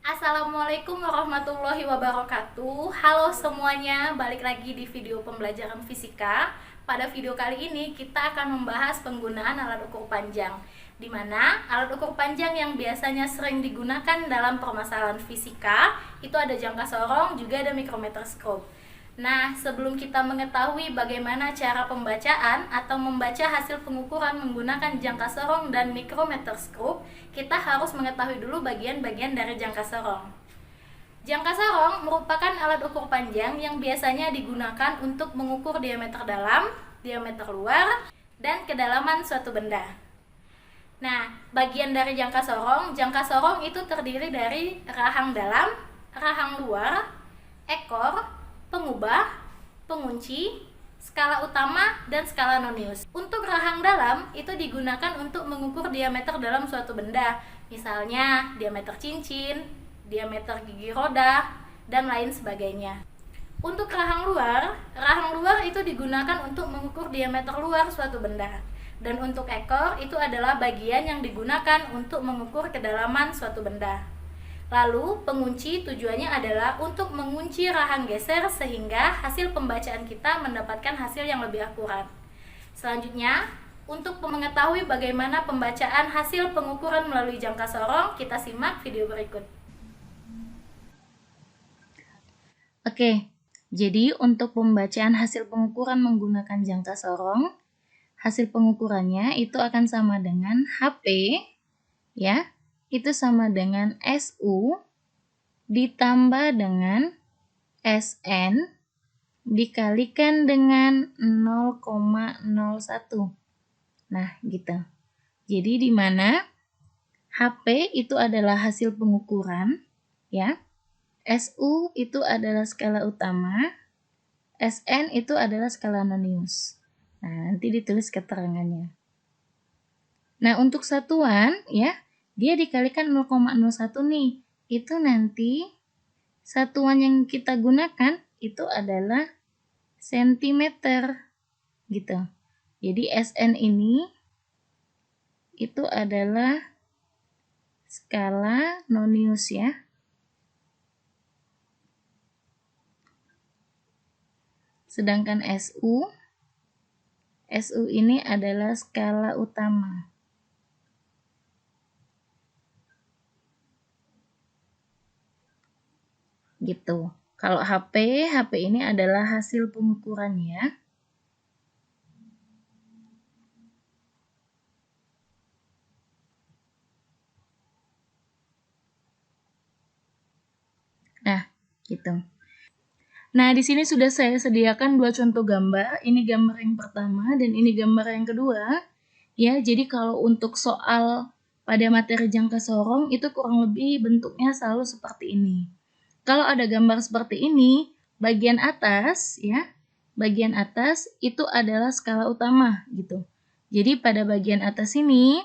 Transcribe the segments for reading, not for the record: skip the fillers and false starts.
Assalamualaikum warahmatullahi wabarakatuh. Halo semuanya, balik lagi di video pembelajaran fisika. Pada video kali ini kita akan membahas penggunaan alat ukur panjang, di mana alat ukur panjang yang biasanya sering digunakan dalam permasalahan fisika itu ada jangka sorong, juga ada mikrometerskop. Nah, sebelum kita mengetahui bagaimana cara pembacaan atau membaca hasil pengukuran menggunakan jangka sorong dan mikrometerskop, kita harus mengetahui dulu bagian-bagian dari jangka sorong. Jangka sorong merupakan alat ukur panjang yang biasanya digunakan untuk mengukur diameter dalam, diameter luar, dan kedalaman suatu benda. Nah, bagian dari jangka sorong itu terdiri dari rahang dalam, rahang luar, ekor, pengubah, pengunci, skala utama, dan skala nonius. Untuk rahang dalam itu digunakan untuk mengukur diameter dalam suatu benda, misalnya diameter cincin, diameter gigi roda, dan lain sebagainya. Untuk rahang luar itu digunakan untuk mengukur diameter luar suatu benda. Dan untuk ekor itu adalah bagian yang digunakan untuk mengukur kedalaman suatu benda. Lalu, pengunci tujuannya adalah untuk mengunci rahang geser sehingga hasil pembacaan kita mendapatkan hasil yang lebih akurat. Selanjutnya, untuk mengetahui bagaimana pembacaan hasil pengukuran melalui jangka sorong, kita simak video berikut. Oke, jadi untuk pembacaan hasil pengukuran menggunakan jangka sorong, hasil pengukurannya itu akan sama dengan HP, ya, itu sama dengan SU ditambah dengan SN dikalikan dengan 0,01. Nah, gitu. Jadi di mana HP itu adalah hasil pengukuran, ya. SU itu adalah skala utama, SN itu adalah skala nonius. Nah, nanti ditulis keterangannya. Nah, untuk satuan, ya, dia dikalikan 0,01 nih. Itu nanti satuan yang kita gunakan itu adalah sentimeter, gitu. Jadi SN ini itu adalah skala nonius, ya. Sedangkan SU ini adalah skala utama. Gitu. Kalau HP ini adalah hasil pengukurannya. Nah, gitu. Nah, di sini sudah saya sediakan dua contoh gambar. Ini gambar yang pertama dan ini gambar yang kedua. Ya, jadi kalau untuk soal pada materi jangka sorong itu kurang lebih bentuknya selalu seperti ini. Kalau ada gambar seperti ini, bagian atas, ya, bagian atas itu adalah skala utama, gitu. Jadi pada bagian atas ini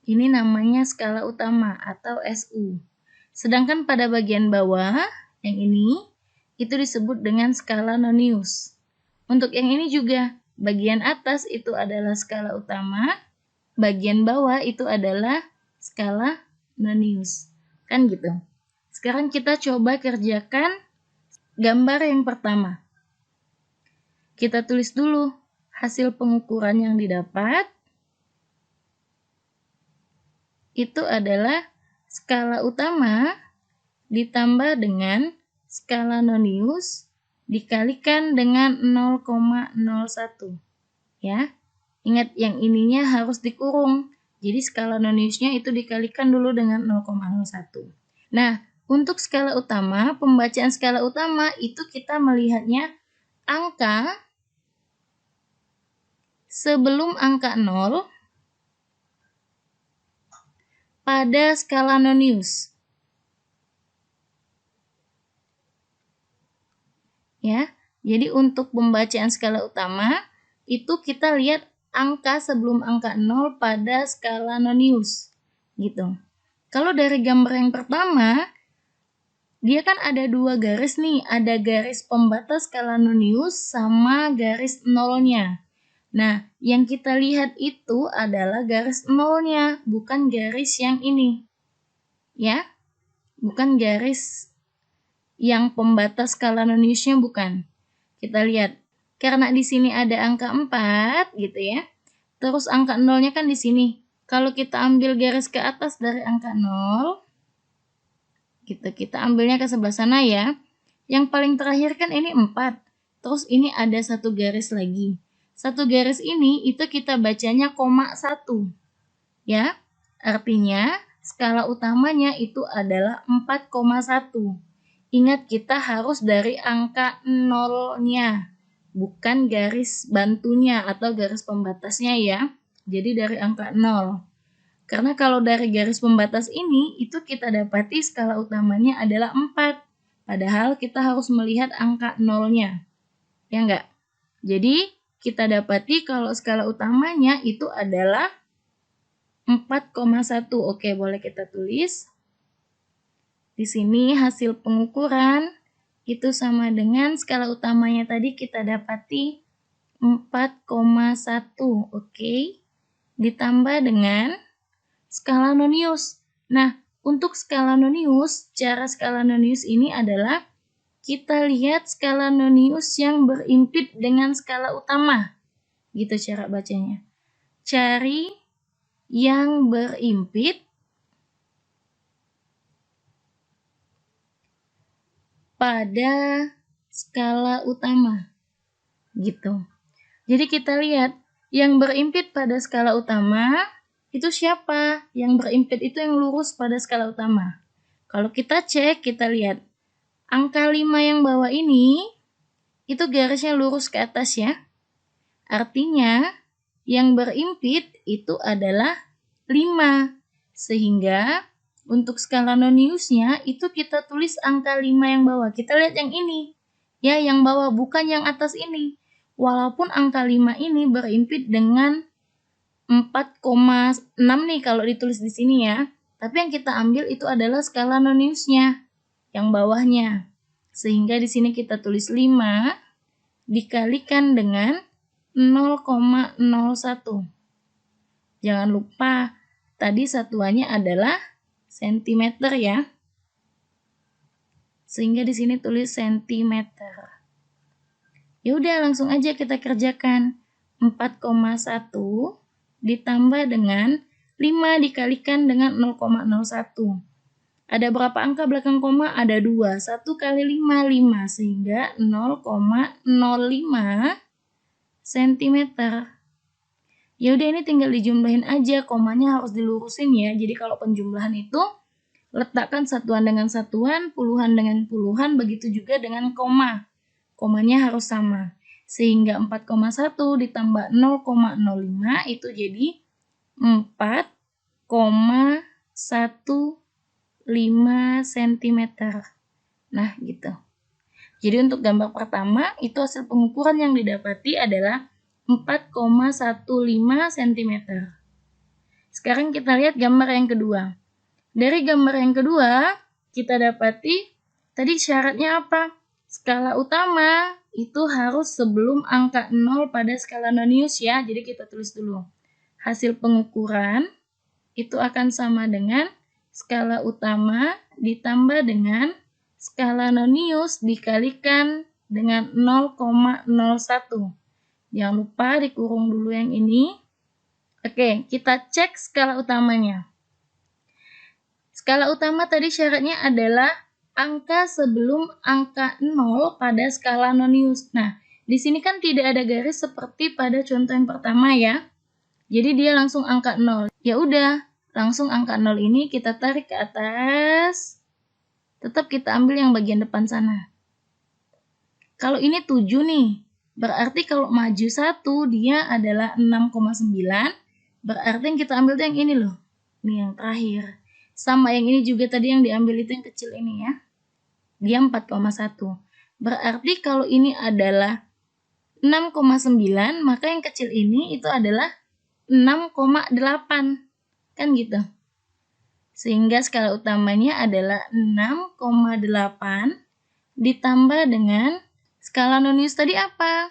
namanya skala utama atau SU. Sedangkan pada bagian bawah, yang ini, itu disebut dengan skala nonius. Untuk yang ini juga, bagian atas itu adalah skala utama, bagian bawah itu adalah skala nonius. Kan gitu. Sekarang kita coba kerjakan gambar yang pertama. Kita tulis dulu hasil pengukuran yang didapat. Itu adalah skala utama ditambah dengan skala nonius dikalikan dengan 0,01. Ya. Ingat yang ininya harus dikurung. Jadi skala noniusnya itu dikalikan dulu dengan 0,01. Nah, untuk skala utama, pembacaan skala utama itu kita melihatnya angka sebelum angka 0 pada skala nonius. Ya, jadi untuk pembacaan skala utama, itu kita lihat angka sebelum angka 0 pada skala nonius. Gitu. Kalau dari gambar yang pertama, dia kan ada dua garis nih, ada garis pembatas skala nonius sama garis nolnya. Nah, yang kita lihat itu adalah garis nolnya, bukan garis yang ini. Ya. bukan garis yang pembatas skala non-Lewis-nya, bukan. Kita lihat, karena di sini ada angka 4 gitu ya. Terus angka 0-nya kan di sini. Kalau kita ambil garis ke atas dari angka 0, gitu, kita ambilnya ke sebelah sana ya. Yang paling terakhir kan ini 4. Terus ini ada satu garis lagi. Satu garis ini itu kita bacanya koma 1. Ya, artinya skala utamanya itu adalah 4,1. Ingat, kita harus dari angka 0-nya, bukan garis bantunya atau garis pembatasnya ya. Jadi dari angka 0. Karena kalau dari garis pembatas ini, itu kita dapati skala utamanya adalah 4. Padahal kita harus melihat angka 0-nya. Ya enggak? Jadi kita dapati kalau skala utamanya itu adalah 4,1. Oke, boleh kita tulis. Di sini hasil pengukuran itu sama dengan skala utamanya tadi kita dapati 4,1. Oke. Ditambah dengan skala non-Lewis. Nah, untuk skala non-Lewis, cara skala non-Lewis ini adalah kita lihat skala non-Lewis yang berimpit dengan skala utama. Gitu cara bacanya. Cari yang berimpit pada skala utama. Gitu. Jadi kita lihat yang berimpit pada skala utama itu siapa? Yang berimpit itu yang lurus pada skala utama. Kalau kita cek, kita lihat angka 5 yang bawah ini itu garisnya lurus ke atas ya. Artinya yang berimpit itu adalah 5. Sehingga untuk skala non-Lewis-nya itu kita tulis angka 5 yang bawah. Kita lihat yang ini. Ya, yang bawah, bukan yang atas ini. Walaupun angka 5 ini berimpit dengan 4,6 nih kalau ditulis di sini ya. Tapi yang kita ambil itu adalah skala non-Lewis-nya, yang bawahnya. Sehingga di sini kita tulis 5 dikalikan dengan 0,01. Jangan lupa tadi satuannya adalah sentimeter ya. Sehingga di sini tulis sentimeter. Ya udah, langsung aja kita kerjakan. 4,1 ditambah dengan 5 dikalikan dengan 0,01. Ada berapa angka belakang koma? Ada 2. 1 kali 5, 5. Sehingga 0,05 cm. Ya udah, ini tinggal dijumlahin aja, komanya harus dilurusin ya. Jadi kalau penjumlahan itu letakkan satuan dengan satuan, puluhan dengan puluhan, begitu juga dengan koma. Komanya harus sama. Sehingga 4,1 ditambah 0,05 itu jadi 4,15 cm. Nah, gitu. Jadi untuk gambar pertama, itu hasil pengukuran yang didapati adalah 4,15 cm. Sekarang kita lihat gambar yang kedua. Dari gambar yang kedua, kita dapati tadi syaratnya apa? Skala utama itu harus sebelum angka 0 pada skala non-Lewis ya. Jadi kita tulis dulu. Hasil pengukuran itu akan sama dengan skala utama ditambah dengan skala non-Lewis dikalikan dengan 0,01. Jangan lupa dikurung dulu yang ini. Oke, kita cek skala utamanya. Skala utama tadi syaratnya adalah angka sebelum angka 0 pada skala non-Lewis. Nah, di sini kan tidak ada garis seperti pada contoh yang pertama ya. Jadi dia langsung angka 0. Ya udah, langsung angka 0 ini kita tarik ke atas. Tetap kita ambil yang bagian depan sana. Kalau ini 7 nih, berarti kalau maju 1 dia adalah 6,9. Berarti yang kita ambil itu yang ini loh. Ini yang terakhir. Sama yang ini juga tadi yang diambil itu yang kecil ini ya. Dia 4,1. Berarti kalau ini adalah 6,9, maka yang kecil ini itu adalah 6,8. Kan gitu. Sehingga skala utamanya adalah 6,8 ditambah dengan skala non-Lewis tadi apa?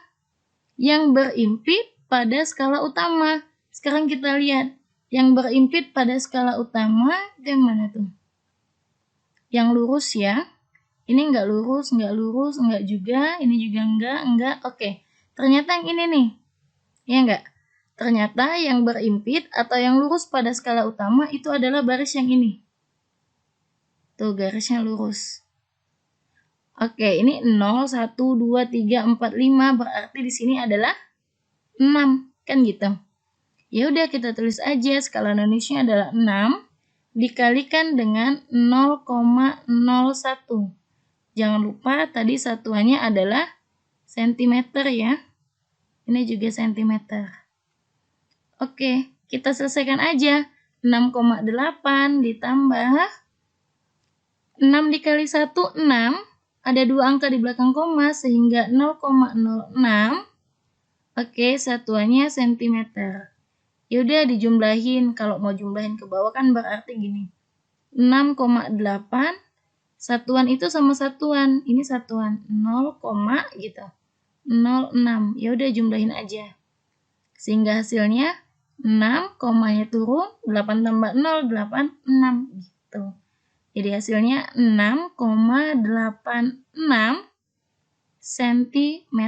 Yang berimpit pada skala utama. Sekarang kita lihat. Yang berimpit pada skala utama itu yang mana tuh? yang lurus ya. Ini nggak lurus, nggak juga. Ini juga nggak. Oke, ternyata yang ini nih. Ya nggak? Ternyata yang berimpit atau yang lurus pada skala utama itu adalah baris yang ini. Tuh, garisnya lurus. Oke, ini 0, 1, 2, 3, 4, 5. Berarti di sini adalah 6. Kan gitu. Ya udah, kita tulis aja skala noniusnya adalah 6 dikalikan dengan 0,01. Jangan lupa tadi satuannya adalah sentimeter ya. Ini juga sentimeter. Oke, kita selesaikan aja. 6,8 ditambah 6 dikali 1, 6. Ada 2 angka di belakang koma sehingga 0,06. Oke, satuannya sentimeter. Yaudah dijumlahin. Kalau mau jumlahin ke bawah kan berarti gini. 6,8. Satuan itu sama satuan. Ini satuan 0, gitu. 06. Ya udah jumlahin aja. Sehingga hasilnya 6, komanya turun, 8 tambah 0, 8, 6 gitu. Jadi hasilnya 6,86 cm.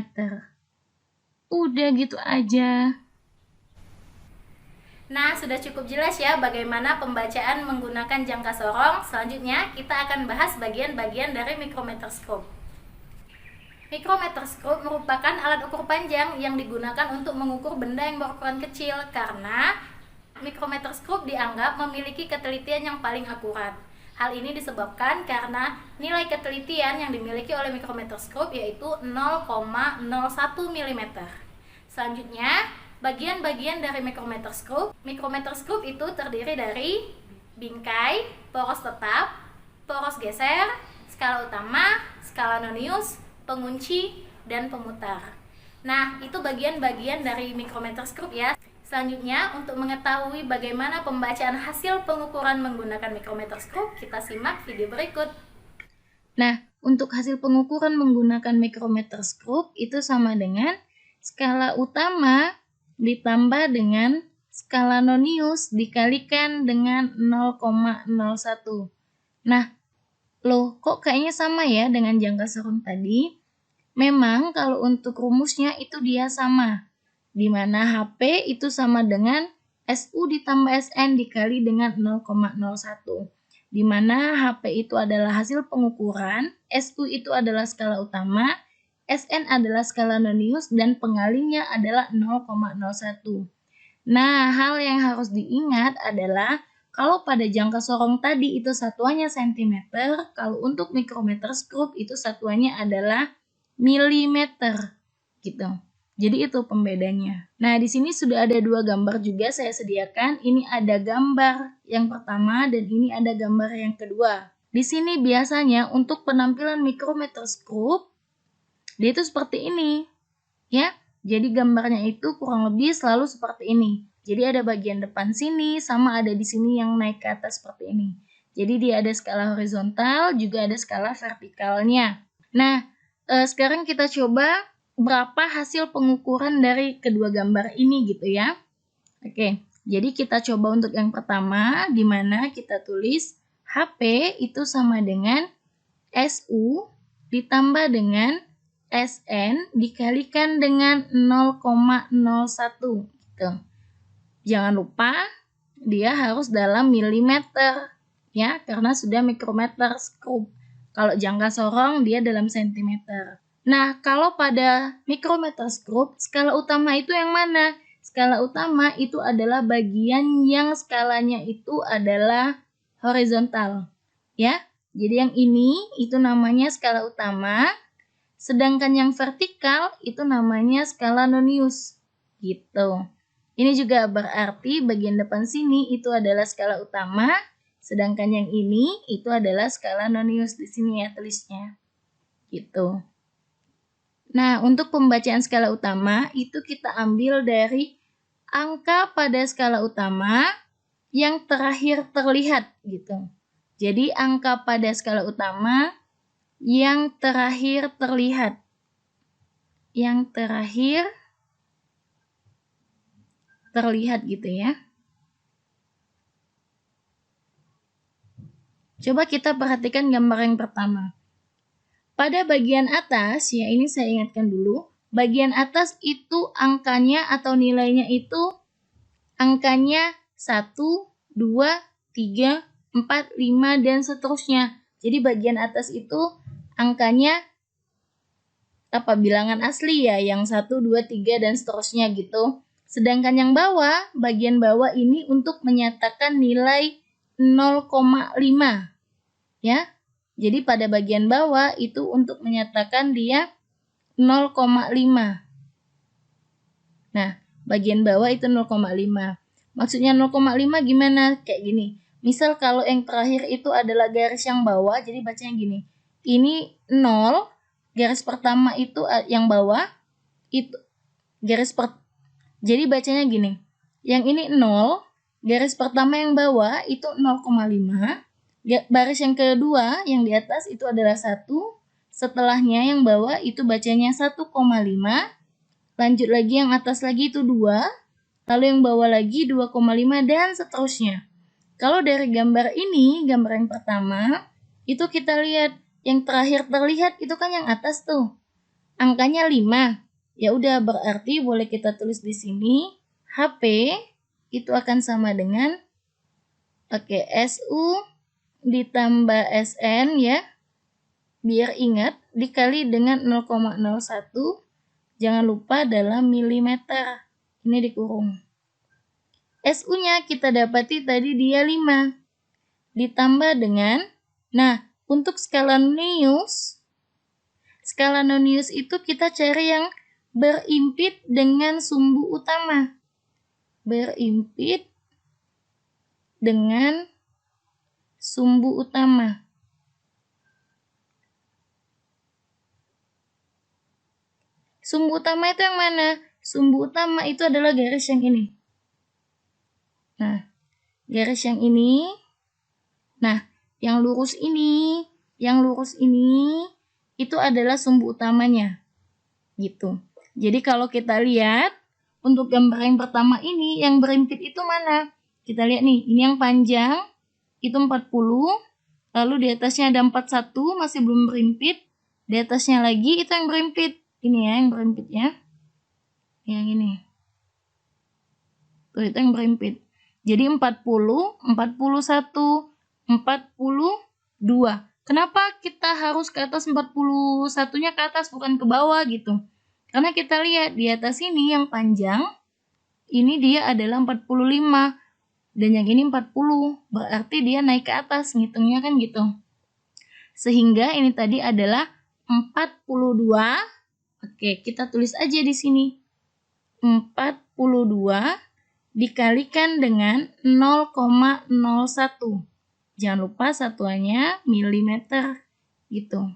Udah gitu aja. Nah, sudah cukup jelas ya bagaimana pembacaan menggunakan jangka sorong. Selanjutnya, kita akan bahas bagian-bagian dari mikrometerskop. Mikrometerskop merupakan alat ukur panjang yang digunakan untuk mengukur benda yang berukuran kecil karena mikrometerskop dianggap memiliki ketelitian yang paling akurat. Hal ini disebabkan karena nilai ketelitian yang dimiliki oleh mikrometerskop yaitu 0,01 mm. Selanjutnya, bagian-bagian dari mikrometerskop. Mikrometerskop itu terdiri dari bingkai, poros tetap, poros geser, skala utama, skala nonius, pengunci, dan pemutar. Nah, itu bagian-bagian dari mikrometerskop ya. Selanjutnya, untuk mengetahui bagaimana pembacaan hasil pengukuran menggunakan mikrometerskop, kita simak video berikut. Nah, untuk hasil pengukuran menggunakan mikrometerskop itu sama dengan skala utama ditambah dengan skala nonius dikalikan dengan 0,01. Nah, loh kok kayaknya sama ya dengan jangka sorong tadi? Memang kalau untuk rumusnya itu dia sama, di mana HP itu sama dengan SU ditambah SN dikali dengan 0,01. Di mana HP itu adalah hasil pengukuran, SU itu adalah skala utama, SN adalah skala nonius, dan pengalinya adalah 0,01. Nah, hal yang harus diingat adalah kalau pada jangka sorong tadi itu satuannya sentimeter, kalau untuk mikrometerskop itu satuannya adalah milimeter gitu. Jadi itu pembedanya. Nah, di sini sudah ada 2 gambar juga saya sediakan. Ini ada gambar yang pertama dan ini ada gambar yang kedua. Di sini biasanya untuk penampilan mikrometerskop dia itu seperti ini. Ya. Jadi gambarnya itu kurang lebih selalu seperti ini. Jadi ada bagian depan sini sama ada di sini yang naik ke atas seperti ini. Jadi dia ada skala horizontal, juga ada skala vertikalnya. Nah, sekarang kita coba berapa hasil pengukuran dari kedua gambar ini gitu ya. Oke, jadi kita coba untuk yang pertama di mana kita tulis HP itu sama dengan SU ditambah dengan SN dikalikan dengan 0,01 gitu. Jangan lupa dia harus dalam milimeter ya karena sudah mikrometerskop. Kalau jangka sorong dia dalam sentimeter. Nah, kalau pada mikrometerskop, skala utama itu yang mana? Skala utama itu adalah bagian yang skalanya itu adalah horizontal. Ya, jadi yang ini itu namanya skala utama, sedangkan yang vertikal itu namanya skala nonius. Gitu. Ini juga berarti bagian depan sini itu adalah skala utama, sedangkan yang ini itu adalah skala nonius di sini ya tulisnya. Gitu. Nah, untuk pembacaan skala utama itu kita ambil dari angka pada skala utama yang terakhir terlihat gitu. Jadi angka pada skala utama yang terakhir terlihat. Yang terakhir terlihat gitu ya. Coba kita perhatikan gambar yang pertama. Pada bagian atas, ya ini saya ingatkan dulu, bagian atas itu angkanya atau nilainya itu angkanya 1, 2, 3, 4, 5, dan seterusnya. Jadi bagian atas itu angkanya bilangan asli ya, yang 1, 2, 3, dan seterusnya gitu. Sedangkan yang bawah, bagian bawah ini untuk menyatakan nilai 0,5 ya. Jadi pada bagian bawah itu untuk menyatakan dia 0,5. Nah, bagian bawah itu 0,5. Maksudnya 0,5 gimana? Kayak gini. Misal kalau yang terakhir itu adalah garis yang bawah, jadi bacanya gini. Ini 0, garis pertama itu yang bawah, itu jadi bacanya gini. Yang ini 0, garis pertama yang bawah itu 0,5. Baris yang kedua yang di atas itu adalah 1. Setelahnya yang bawah itu bacanya 1,5. Lanjut lagi yang atas lagi itu 2. Lalu yang bawah lagi 2,5 dan seterusnya. Kalau dari gambar ini, gambar yang pertama, itu kita lihat yang terakhir terlihat itu kan yang atas tuh. Angkanya 5. Ya udah berarti boleh kita tulis di sini HP itu akan sama dengan SU ditambah SN ya. Biar ingat dikali dengan 0,01. Jangan lupa dalam milimeter. Ini dikurung. SU-nya kita dapati tadi dia 5. Ditambah dengan, nah untuk skala nonius itu kita cari yang berimpit dengan sumbu utama. Berimpit dengan sumbu utama. Sumbu utama itu yang mana? Sumbu utama itu adalah garis yang ini. Nah, garis yang ini. Nah, yang lurus ini itu adalah sumbu utamanya. Gitu. Jadi kalau kita lihat untuk gambar yang pertama ini yang berimpit itu mana? Kita lihat nih, ini yang panjang itu 40, lalu di atasnya ada 41 masih belum berimpit. Di atasnya lagi itu yang berimpit. Ini ya yang berimpit ya. Yang ini. Tuh itu yang berimpit. Jadi 40, 41, 42. Kenapa kita harus ke atas 41-nya ke atas bukan ke bawah gitu? Karena kita lihat di atas ini yang panjang, ini dia adalah 45. Dan yang ini 40. Berarti dia naik ke atas, ngitungnya kan gitu. Sehingga ini tadi adalah 42. Oke, kita tulis aja di sini. 42 dikalikan dengan 0,01. Jangan lupa satuannya milimeter gitu.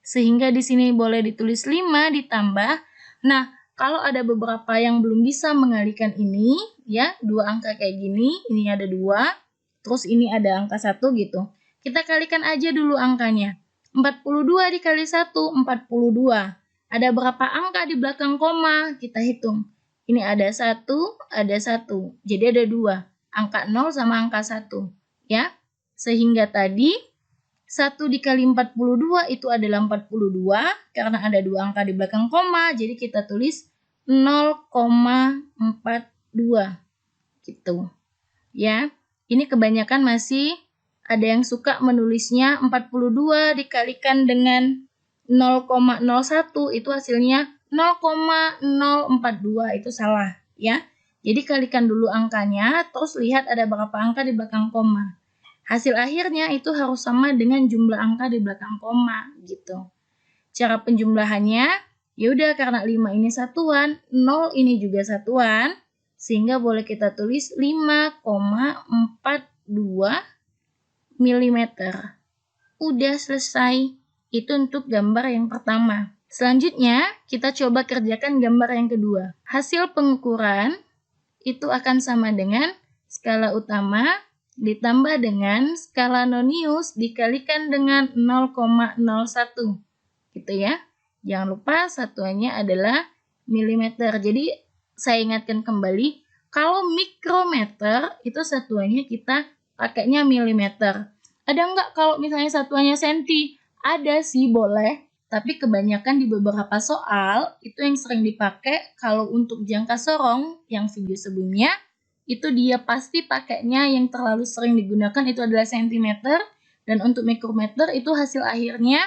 Sehingga di sini boleh ditulis 5 ditambah. Nah, kalau ada beberapa yang belum bisa mengalihkan ini, ya, 2 angka kayak gini, ini ada 2, terus ini ada angka 1 gitu. Kita kalikan aja dulu angkanya. 42 dikali 1, 42. Ada berapa angka di belakang koma? Kita hitung. Ini ada 1, ada 1. Jadi ada 2. Angka 0 sama angka 1. Ya, sehingga tadi 1 dikali 42 itu adalah 42. Karena ada 2 angka di belakang koma. Jadi kita tulis 0,42. Gitu. Ya, ini kebanyakan masih ada yang suka menulisnya 42 dikalikan dengan 0,01 itu hasilnya 0,042 itu salah ya. Jadi kalikan dulu angkanya terus lihat ada berapa angka di belakang koma. Hasil akhirnya itu harus sama dengan jumlah angka di belakang koma gitu. Cara penjumlahannya ya udah karena 5 ini satuan, 0 ini juga satuan sehingga boleh kita tulis 5,42 mm. Udah selesai. Itu untuk gambar yang pertama. Selanjutnya, kita coba kerjakan gambar yang kedua. Hasil pengukuran itu akan sama dengan skala utama ditambah dengan skala nonius dikalikan dengan 0,01. Gitu ya. Jangan lupa satuannya adalah milimeter. Jadi, saya ingatkan kembali, kalau mikrometer itu satuannya kita pakainya milimeter. Ada nggak kalau misalnya satuannya senti? Ada sih, boleh. Tapi kebanyakan di beberapa soal, itu yang sering dipakai kalau untuk jangka sorong yang video sebelumnya, itu dia pasti pakainya yang terlalu sering digunakan itu adalah sentimeter, dan untuk mikrometer itu hasil akhirnya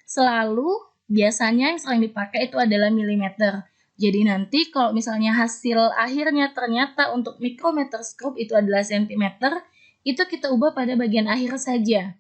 selalu biasanya yang sering dipakai itu adalah milimeter. Jadi nanti kalau misalnya hasil akhirnya ternyata untuk mikrometer scope itu adalah sentimeter, itu kita ubah pada bagian akhir saja.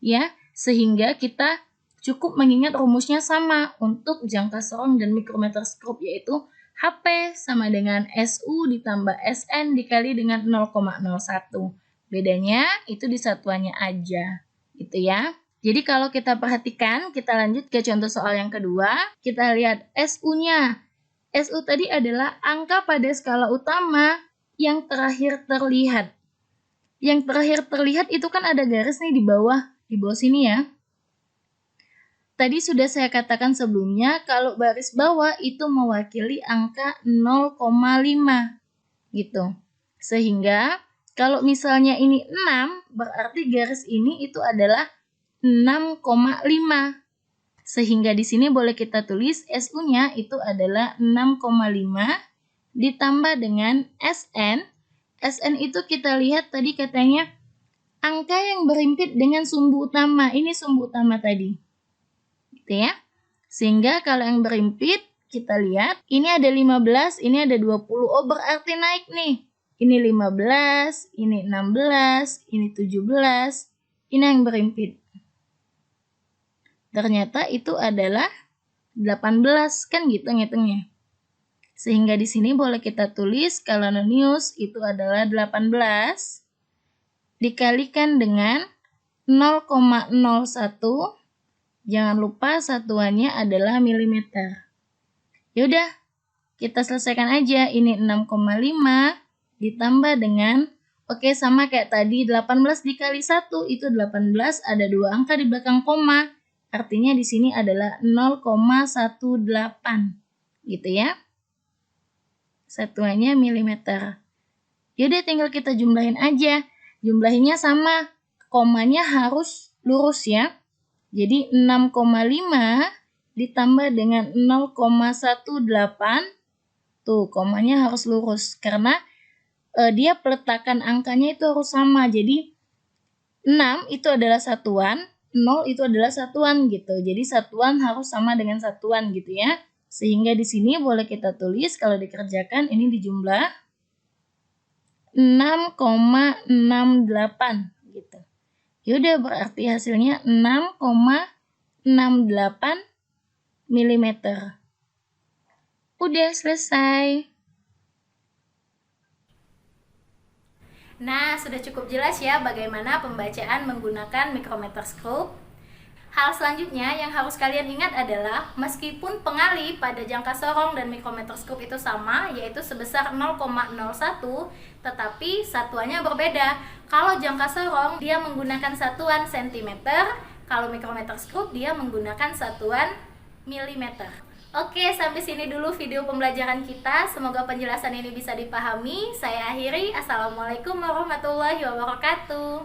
Ya, sehingga kita cukup mengingat rumusnya sama untuk jangka sorong dan mikrometer scope, yaitu HP sama dengan SU ditambah SN dikali dengan 0,01. Bedanya itu di satuannya aja, gitu ya. Jadi kalau kita perhatikan, kita lanjut ke contoh soal yang kedua. Kita lihat SU-nya. SU tadi adalah angka pada skala utama yang terakhir terlihat. Yang terakhir terlihat itu kan ada garis nih di bawah sini ya. Tadi sudah saya katakan sebelumnya kalau baris bawah itu mewakili angka 0,5 gitu. Sehingga kalau misalnya ini 6, berarti garis ini itu adalah 6,5. Sehingga di sini boleh kita tulis SU-nya itu adalah 6,5 ditambah dengan SN. SN itu kita lihat tadi katanya angka yang berhimpit dengan sumbu utama. Ini sumbu utama tadi. Gitu ya. Sehingga kalau yang berhimpit kita lihat ini ada 15, ini ada 20. Oh, berarti naik nih. Ini 15, ini 16, ini 17. Ini yang berhimpit. Ternyata itu adalah 18, kan gitu ngitungnya. Sehingga di sini boleh kita tulis kalau nonius itu adalah 18 dikalikan dengan 0,01. Jangan lupa satuannya adalah milimeter. Yaudah, kita selesaikan aja. Ini 6,5 ditambah dengan, oke sama kayak tadi, 18 dikali 1 itu 18, ada 2 angka di belakang koma. Artinya di sini adalah 0,18 gitu ya. Satuannya milimeter. Yaudah tinggal kita jumlahin aja. Jumlahinnya sama. Komanya harus lurus ya. Jadi 6,5 ditambah dengan 0,18. Tuh komanya harus lurus. Karena dia peletakan angkanya itu harus sama. Jadi 6 itu adalah satuan. 0 itu adalah satuan gitu. Jadi satuan harus sama dengan satuan gitu ya. Sehingga di sini boleh kita tulis kalau dikerjakan ini dijumlah 6,68 gitu. Yaudah berarti hasilnya 6,68 mm. Udah selesai. Nah, sudah cukup jelas ya bagaimana pembacaan menggunakan mikrometer scope. Hal selanjutnya yang harus kalian ingat adalah meskipun pengali pada jangka sorong dan mikrometer scope itu sama, yaitu sebesar 0,01, tetapi satuannya berbeda. Kalau jangka sorong dia menggunakan satuan cm, kalau mikrometer scope dia menggunakan satuan mm. Oke, sampai sini dulu video pembelajaran kita. Semoga penjelasan ini bisa dipahami. Saya akhiri. Assalamualaikum warahmatullahi wabarakatuh.